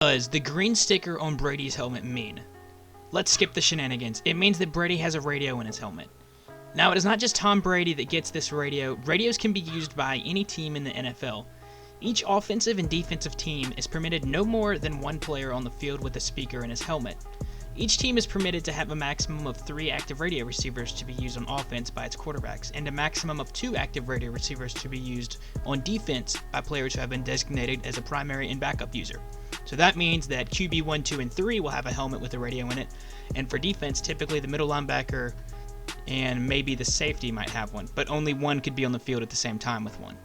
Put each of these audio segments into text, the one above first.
Does the green sticker on Brady's helmet mean? Let's skip the shenanigans. It means that Brady has a radio in his helmet. Now, it is not just Tom Brady that gets this radio. Radios can be used by any team in the NFL. Each offensive and defensive team is permitted no more than one player on the field with a speaker in his helmet. Each team is permitted to have a maximum of 3 active radio receivers to be used on offense by its quarterbacks, and a maximum of 2 active radio receivers to be used on defense by players who have been designated as a primary and backup user. So that means that QB 1, 2, and 3 will have a helmet with a radio in it, and for defense, typically the middle linebacker and maybe the safety might have one, but only one could be on the field at the same time with one.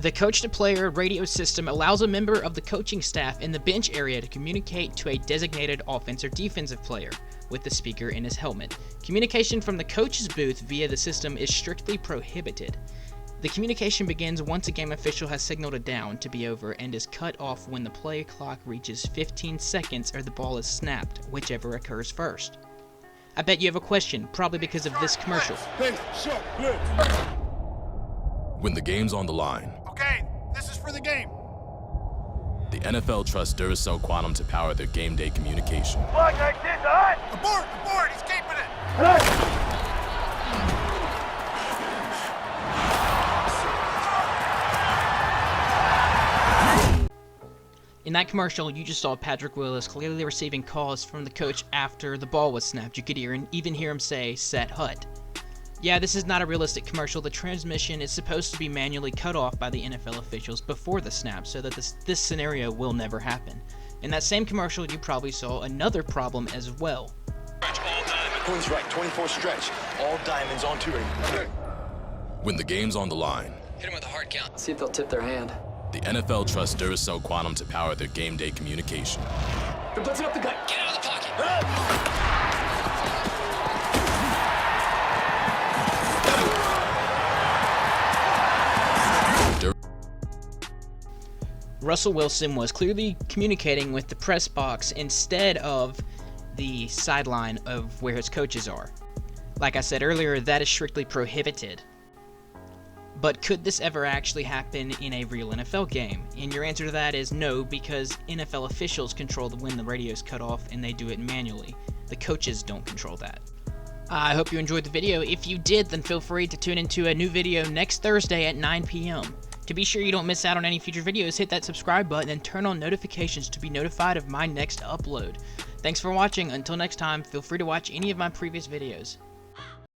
The coach-to-player radio system allows a member of the coaching staff in the bench area to communicate to a designated offense or defensive player with the speaker in his helmet. Communication from the coach's booth via the system is strictly prohibited. The communication begins once a game official has signaled a down to be over and is cut off when the play clock reaches 15 seconds or the ball is snapped, whichever occurs first. I bet you have a question, probably because of this commercial. When the game's on the line. Okay, this is for the game. The NFL trusts Duracell Quantum to power their game day communication. Abort, he's keeping it. In that commercial, you just saw Patrick Willis clearly receiving calls from the coach after the ball was snapped. You could even hear him say, "Set hut." Yeah, this is not a realistic commercial. The transmission is supposed to be manually cut off by the NFL officials before the snap so that this scenario will never happen. In that same commercial, you probably saw another problem as well. Twins right, 24 stretch. All diamonds on 2. When the game's on the line. Hit him with a hard count. See if they'll tip their hand. The NFL trusts Duracell Quantum to power their game day communication. They're blitzing up the gut. Get out of the pocket. Russell Wilson was clearly communicating with the press box instead of the sideline of where his coaches are. Like I said earlier, that is strictly prohibited. But could this ever actually happen in a real NFL game? And your answer to that is no, because NFL officials control when the radio is cut off and they do it manually. The coaches don't control that. I hope you enjoyed the video. If you did, then feel free to tune into a new video next Thursday at 9 p.m. To be sure you don't miss out on any future videos, hit that subscribe button and turn on notifications to be notified of my next upload. Thanks for watching. Until next time, feel free to watch any of my previous videos.